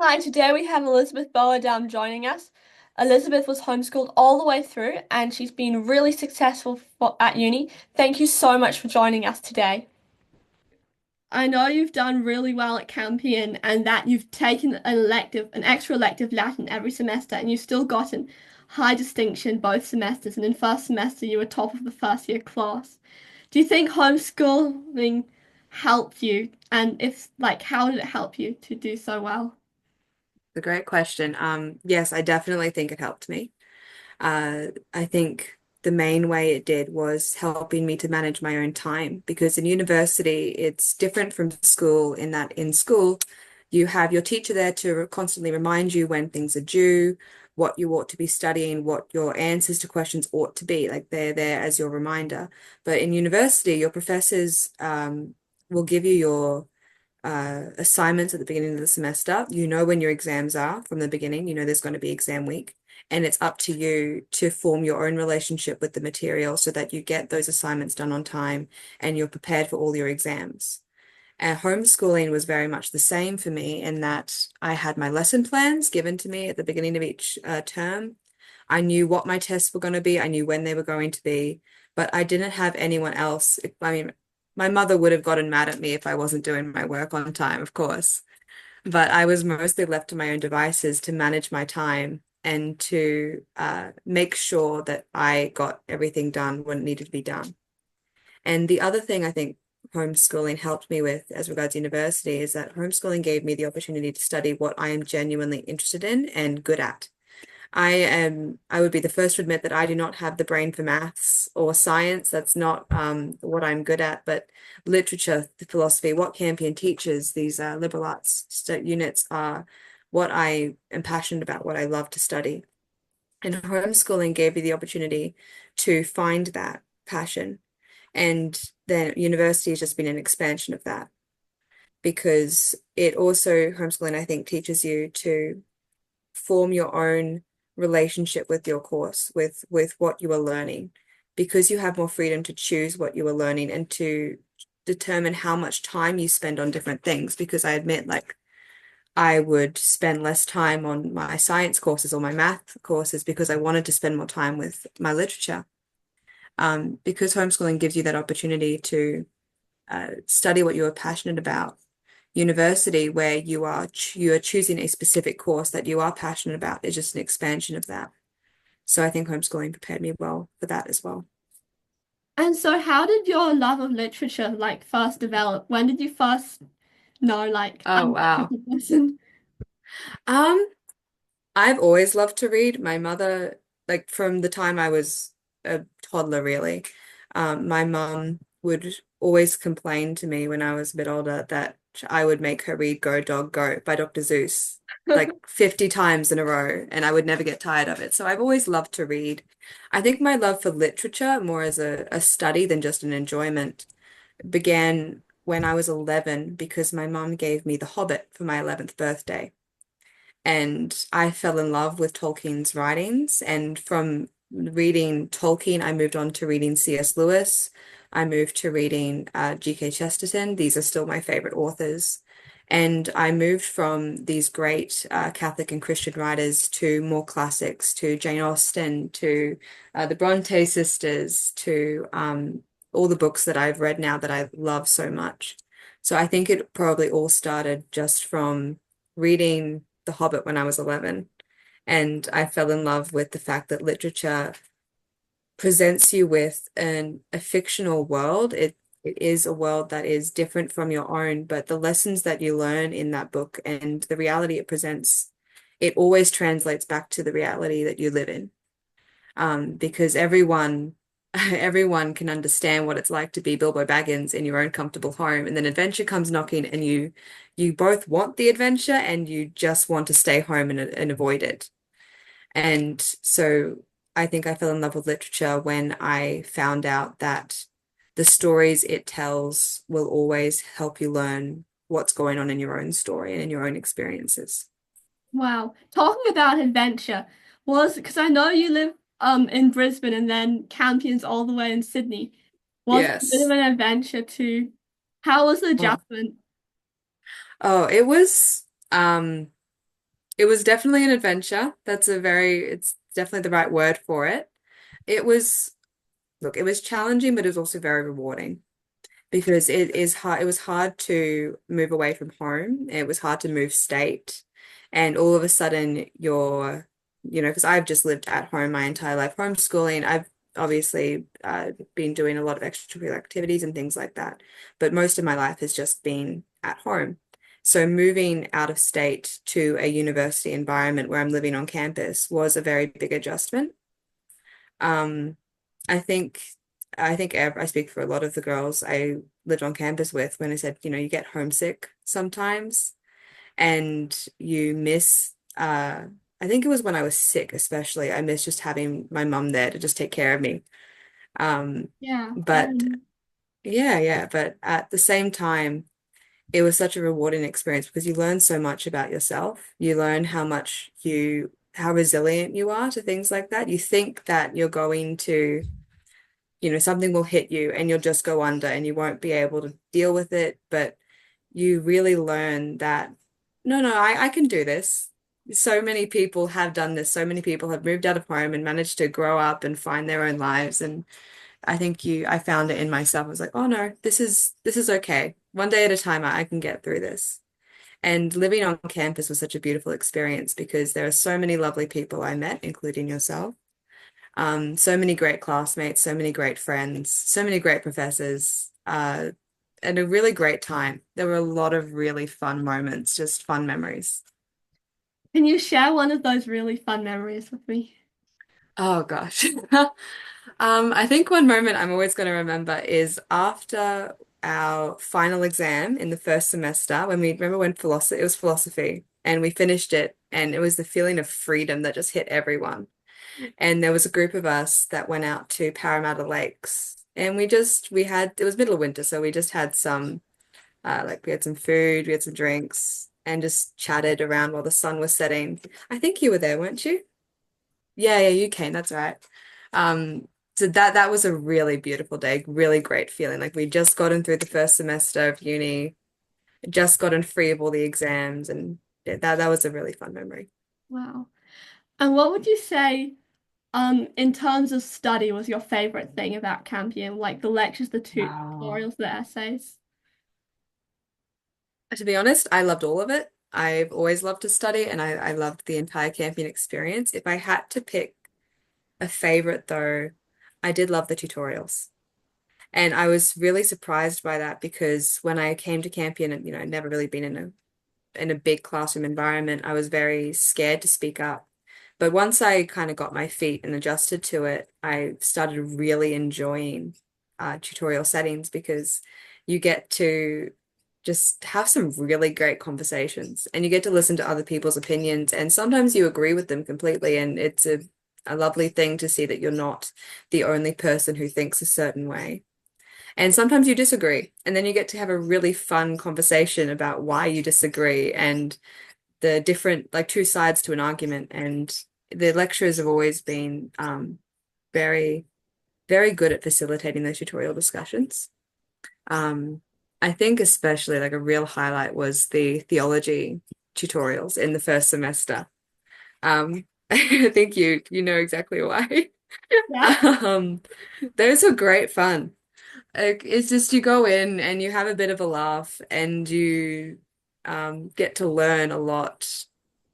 Hi, today we have Elizabeth Boerdam joining us. Elizabeth was homeschooled all the way through and she's been really successful at uni. Thank you so much for joining us today. I know you've done really well at Campion and that you've taken an extra elective Latin every semester, and you've still gotten high distinction both semesters. And in first semester, you were top of the first year class. Do you think homeschooling helped you? And if, like, how did it help you to do so well? A great question. Yes, I definitely think it helped me. I think the main way it did was helping me to manage my own time because in university, it's different from school in that in school, you have your teacher there to constantly remind you when things are due, what you ought to be studying, what your answers to questions ought to be. Like they're there as your reminder. But in university, your professors will give you your assignments at the beginning of the semester. You know when your exams are from the beginning. You know there's going to be exam week, and it's up to you to form your own relationship with the material so that you get those assignments done on time and you're prepared for all your exams. And homeschooling was very much the same for me in that I had my lesson plans given to me at the beginning of each term. I knew what my tests were going to be. I knew when they were going to be, but I didn't have anyone else. I mean, my mother would have gotten mad at me if I wasn't doing my work on time, of course. But I was mostly left to my own devices to manage my time and to make sure that I got everything done when it needed to be done. And the other thing I think homeschooling helped me with as regards university is that homeschooling gave me the opportunity to study what I am genuinely interested in and good at. I would be the first to admit that I do not have the brain for maths or science. That's not what I'm good at, but literature, philosophy, what Campion teaches, these liberal arts units are what I am passionate about, what I love to study. And homeschooling gave me the opportunity to find that passion. And then university has just been an expansion of that because it also, homeschooling, I think, teaches you to form your own relationship with your course, with what you are learning, because you have more freedom to choose what you are learning and to determine how much time you spend on different things. Because I admit, like, I would spend less time on my science courses or my math courses because I wanted to spend more time with my literature. Because homeschooling gives you that opportunity to study what you are passionate about. University, where you are choosing a specific course that you are passionate about, is just an expansion of that. So I think homeschooling prepared me well for that as well. And so, how did your love of literature like first develop? When did you first know like Oh, I'm a wow. literature person? Um, I've always loved to read. My mother, like from the time I was a toddler, really, my mum would always complain to me when I was a bit older that I would make her read Go Dog Go by Dr. Seuss like 50 times in a row, and I would never get tired of it. So I've always loved to read. I think my love for literature, more as a study than just an enjoyment, began when I was 11 because my mum gave me The Hobbit for my 11th birthday. And I fell in love with Tolkien's writings. And from reading Tolkien, I moved on to reading C.S. Lewis. I moved to reading G.K. Chesterton. These are still my favorite authors. And I moved from these great Catholic and Christian writers to more classics, to Jane Austen, to the Bronte sisters, to all the books that I've read now that I love so much. So I think it probably all started just from reading The Hobbit when I was 11. And I fell in love with the fact that literature presents you with a fictional world. It is a world that is different from your own, but the lessons that you learn in that book and the reality it presents, it always translates back to the reality that you live in. Because everyone everyone can understand what it's like to be Bilbo Baggins in your own comfortable home, and then adventure comes knocking, and you both want the adventure and you just want to stay home and avoid it. And so I think I fell in love with literature when I found out that the stories it tells will always help you learn what's going on in your own story and in your own experiences. Wow, talking about adventure was because I know you live in Brisbane and then Campion's all the way in Sydney. Was it a bit of Yes. an adventure too? How was the Oh, adjustment? oh, it was. It was definitely an adventure. It's definitely the right word for it. It was, look, it was challenging, but it was also very rewarding because it was hard to move away from home. It was hard to move state. And all of a sudden because I've just lived at home my entire life, homeschooling. I've obviously been doing a lot of extracurricular activities and things like that. But most of my life has just been at home. So moving out of state to a university environment where I'm living on campus was a very big adjustment. Um, I think I speak for a lot of the girls I lived on campus with when I said, you get homesick sometimes and you miss I think it was when I was sick especially. I miss just having my mum there to just take care of me. Um, Yeah, but yeah, but at the same time, it was such a rewarding experience because you learn so much about yourself. You learn how resilient you are to things like that. You think that you're going to something will hit you and you'll just go under and you won't be able to deal with it. But you really learn that, no, I can do this. So many people have done this. So many people have moved out of home and managed to grow up and find their own lives. And I found it in myself. I was like, oh no, this is okay. One day at a time, I can get through this. And living on campus was such a beautiful experience because there are so many lovely people I met, including yourself. So many great classmates, so many great friends, so many great professors, and a really great time. There were a lot of really fun moments, just fun memories. can you share one of those really fun memories with me? Oh gosh. I think one moment I'm always going to remember is after our final exam in the first semester when we remember when philosophy it was philosophy and we finished it and it was the feeling of freedom that just hit everyone. And there was a group of us that went out to Parramatta Lakes. And we had, it was middle of winter, so we just had we had some food, we had some drinks, and just chatted around while the sun was setting. I think you were there, weren't you? Yeah, you came, that's right. Um, so that was a really beautiful day, really great feeling. Like we'd just gotten through the first semester of uni, just gotten free of all the exams, and yeah, that was a really fun memory. Wow. And what would you say, in terms of study was your favorite thing about Campion? Like the lectures, the Oh. tutorials, the essays? To be honest, I loved all of it. I've always loved to study and I loved the entire camping experience. If I had to pick a favorite though, I did love the tutorials. And I was really surprised by that because when I came to Campion and I'd never really been in a big classroom environment, I was very scared to speak up. But once I kind of got my feet and adjusted to it, I started really enjoying tutorial settings because you get to just have some really great conversations and you get to listen to other people's opinions. And sometimes you agree with them completely. And it's a lovely thing to see that you're not the only person who thinks a certain way. And sometimes you disagree, and then you get to have a really fun conversation about why you disagree and the different, like two sides to an argument. And the lecturers have always been very, very good at facilitating those tutorial discussions. Um, I think especially like a real highlight was the theology tutorials in the first semester. I think you know exactly why. Yeah. Um, those are great fun. Like, it's just you go in and you have a bit of a laugh and you get to learn a lot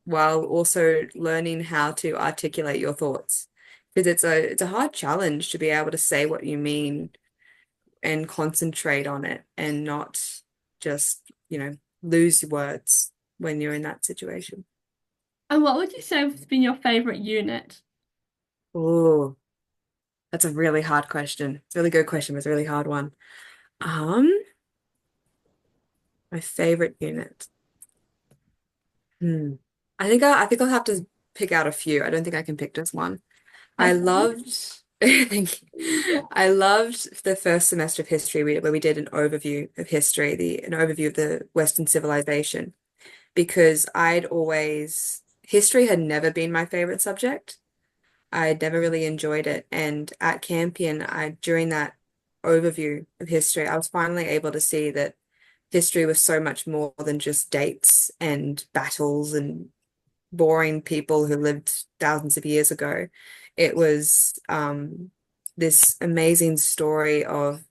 while also learning how to articulate your thoughts. Because it's a hard challenge to be able to say what you mean and concentrate on it and not just, lose words when you're in that situation. And what would you say has been your favorite unit? Oh, that's a really hard question. It's a really good question, but it's a really hard one. Um, my favorite unit. Hmm. I think I'll have to pick out a few. I don't think I can pick just one. I That's fine. loved thank you. I loved the first semester of history where we did an overview of history, an overview of the Western civilization, because history had never been my favorite subject. I'd never really enjoyed it. And at Campion, during that overview of history, I was finally able to see that history was so much more than just dates and battles and boring people who lived thousands of years ago. It was this amazing story of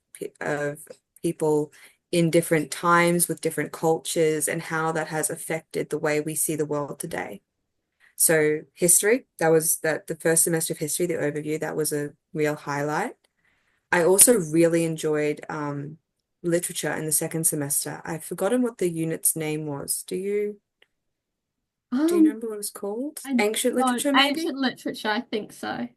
people in different times with different cultures and how that has affected the way we see the world today. So history, that was that the first semester of history, the overview, that was a real highlight. I also really enjoyed literature in the second semester. I've forgotten what the unit's name was. Do you Um, remember what it was called? I Ancient don't. literature, maybe? Ancient literature, I think so.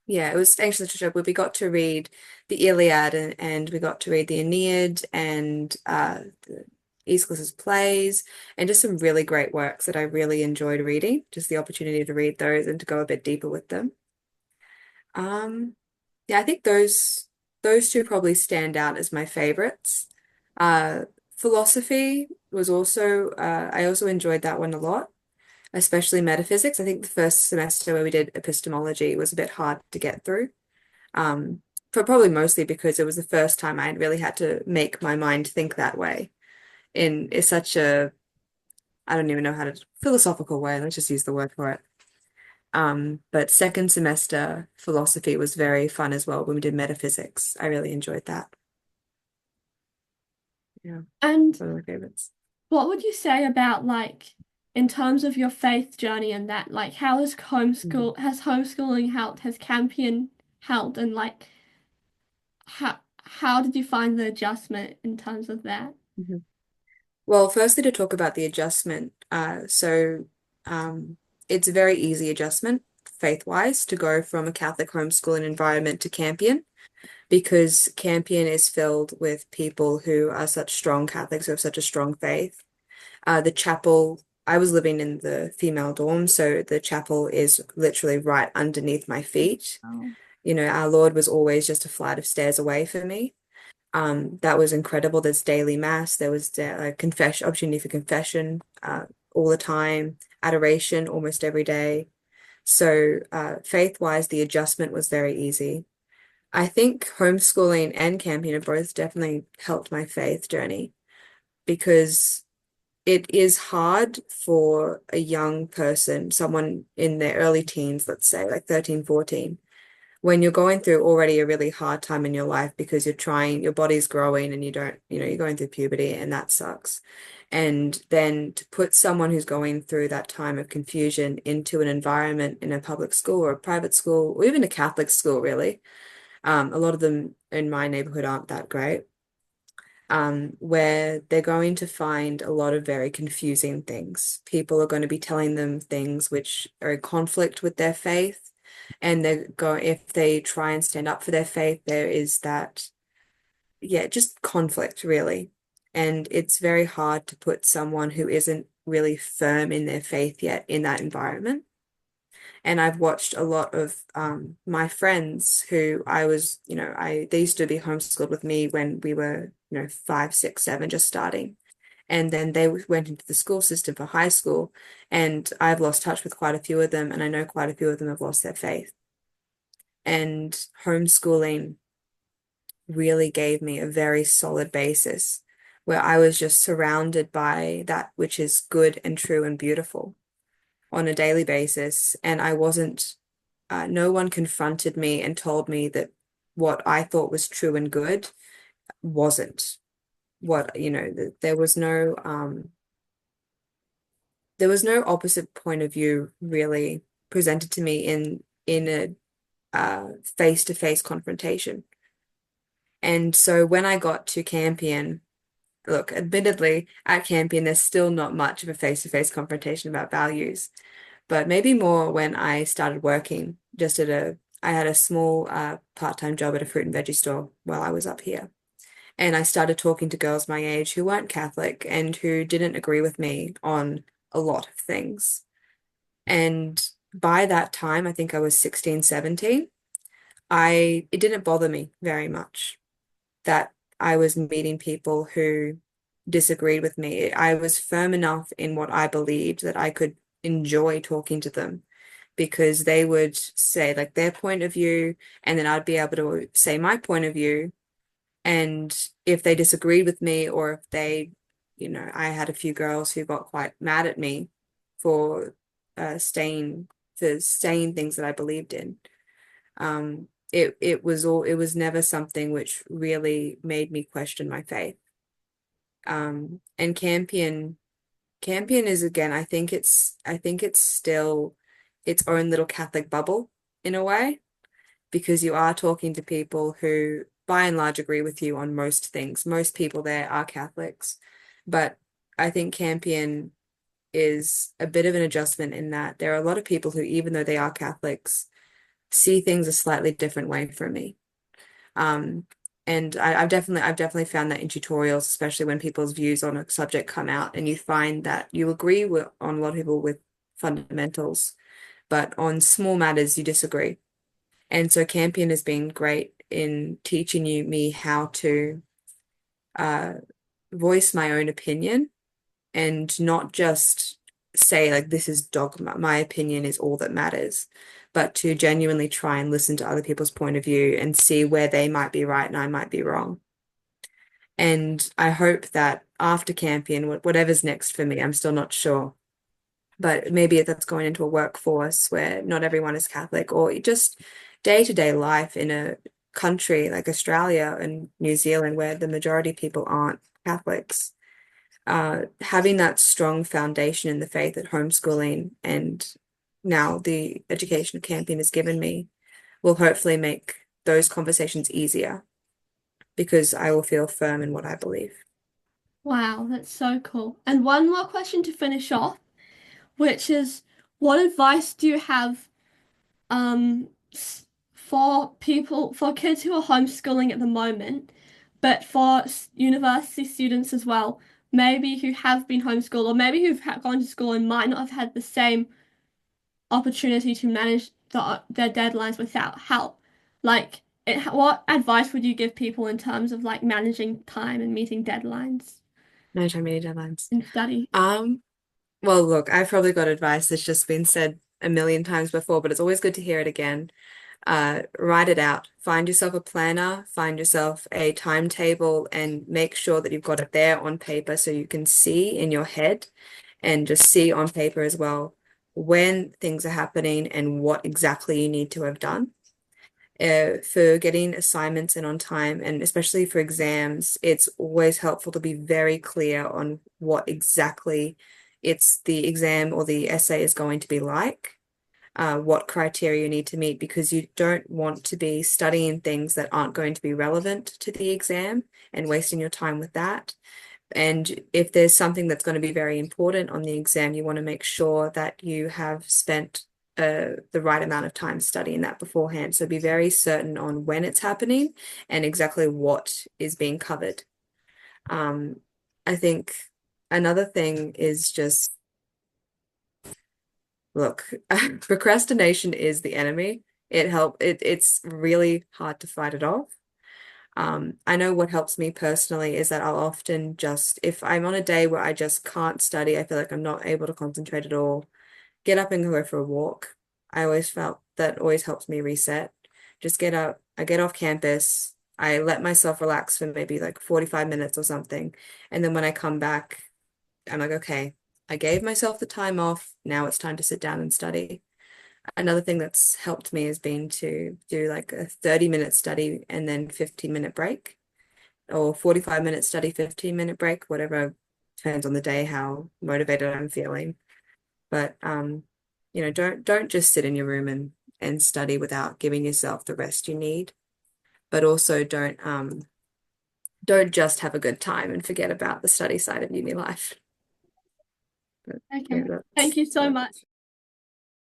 Yeah, it was ancient literature where we got to read the Iliad and we got to read the Aeneid and the Aeschylus's plays and just some really great works that I really enjoyed reading. Just the opportunity to read those and to go a bit deeper with them. Um, yeah, I think those two probably stand out as my favorites. Uh, Philosophy was also I also enjoyed that one a lot, especially metaphysics. I think the first semester where we did epistemology was a bit hard to get through. Um, but probably mostly because it was the first time I really had to make my mind think that way in such a, I don't even know how to, philosophical way. Let's just use the word for it. But second semester philosophy was very fun as well when we did metaphysics. I really enjoyed that. Yeah, And one of my favorites. what would you say about like in terms of your faith journey and that like how Mhm. has homeschooling helped, has Campion helped and like how did you find the adjustment in terms of that? Mhm. Well, firstly, to talk about the adjustment. Um, it's a very easy adjustment, faith-wise, to go from a Catholic homeschooling environment to Campion, because Campion is filled with people who are such strong Catholics who have such a strong faith. The chapel, I was living in the female dorm, so the chapel is literally right underneath my feet. Oh. You know, our Lord was always just a flight of stairs away for me. That was incredible. There's daily mass, there was confession, opportunity for confession all the time, adoration almost every day. So, faith-wise, the adjustment was very easy. I think homeschooling and camping have both definitely helped my faith journey because it is hard for a young person, someone in their early teens, let's say, like 13, 14, when you're going through already a really hard time in your life because you're trying, your body's growing and you don't, you're going through puberty and that sucks. And then to put someone who's going through that time of confusion into an environment in a public school or a private school, or even a Catholic school, really. A lot of them in my neighborhood aren't that great. Where they're going to find a lot of very confusing things. People are going to be telling them things which are in conflict with their faith, and if they try and stand up for their faith, there is that, yeah, just conflict really. And it's very hard to put someone who isn't really firm in their faith yet in that environment. And I've watched a lot of my friends who I was, they used to be homeschooled with me when we were, 5, 6, 7, just starting. And then they went into the school system for high school. And I've lost touch with quite a few of them. And I know quite a few of them have lost their faith. And homeschooling really gave me a very solid basis where I was just surrounded by that which is good and true and beautiful on a daily basis. And I wasn't, no one confronted me and told me that what I thought was true and good wasn't what, there was no opposite point of view really presented to me in a face-to-face confrontation. And so when I got to Campion, look, admittedly, at Campion, there's still not much of a face-to-face confrontation about values. But maybe more when I started working I had a small part-time job at a fruit and veggie store while I was up here. And I started talking to girls my age who weren't Catholic and who didn't agree with me on a lot of things. And by that time, I think I was 16, 17, it didn't bother me very much that I was meeting people who disagreed with me. I was firm enough in what I believed that I could enjoy talking to them because they would say like their point of view, and then I'd be able to say my point of view. And if they disagreed with me, or if I had a few girls who got quite mad at me for staying things that I believed in. It was never something which really made me question my faith. And Campion is again, I think it's still its own little Catholic bubble in a way, because you are talking to people who by and large agree with you on most things. Most people there are Catholics. But I think Campion is a bit of an adjustment in that there are a lot of people who, even though they are Catholics, see things a slightly different way from me. Um, and I've definitely found that in tutorials, especially when people's views on a subject come out, and you find that you agree on a lot of people with fundamentals, but on small matters you disagree. And so Campion has been great in teaching me how to uh, voice my own opinion and not just say like this is dogma, my opinion is all that matters, but to genuinely try and listen to other people's point of view and see where they might be right and I might be wrong. And I hope that after Campion, whatever's next for me, I'm still not sure, but maybe that's going into a workforce where not everyone is Catholic, or just day-to-day life in a country like Australia and New Zealand where the majority of people aren't Catholics. Having that strong foundation in the faith that homeschooling and now the education of Campion has given me will hopefully make those conversations easier because I will feel firm in what I believe. Wow, that's so cool. And one more question to finish off, which is what advice do you have for people, for kids who are homeschooling at the moment, but for university students as well, maybe who have been homeschooled or maybe who've gone to school and might not have had the same opportunity to manage their deadlines without help. Like, what advice would you give people in terms of like managing time and meeting deadlines No time, many deadlines. in study? Um, well, look, I've probably got advice that's just been said a million times before, but it's always good to hear it again. Write it out. Find yourself a planner, find yourself a timetable, and make sure that you've got it there on paper so you can see in your head and just see on paper as well when things are happening and what exactly you need to have done. For getting assignments in on time, and especially for exams, it's always helpful to be very clear on what exactly the exam or the essay is going to be like, what criteria you need to meet, because you don't want to be studying things that aren't going to be relevant to the exam and wasting your time with that. And if there's something that's going to be very important on the exam, you want to make sure that you have spent the right amount of time studying that beforehand. So be very certain on when it's happening and exactly what is being covered. Um, I think another thing is just look, procrastination is the enemy. It's really hard to fight it off. I know what helps me personally is that I'll often just, if I'm on a day where I just can't study, I feel like I'm not able to concentrate at all, get up and go for a walk. I always felt that always helps me reset. Just get up, I get off campus, I let myself relax for maybe like 45 minutes or something. And then when I come back, I'm like, okay, I gave myself the time off. Now it's time to sit down and study. Another thing that's helped me has been to do like a 30-minute study and then 15-minute break, or 45-minute study, 15-minute break, whatever, depends on the day how motivated I'm feeling. But don't just sit in your room and study without giving yourself the rest you need. But also don't just have a good time and forget about the study side of uni life. But Okay. yeah, Thank you so much.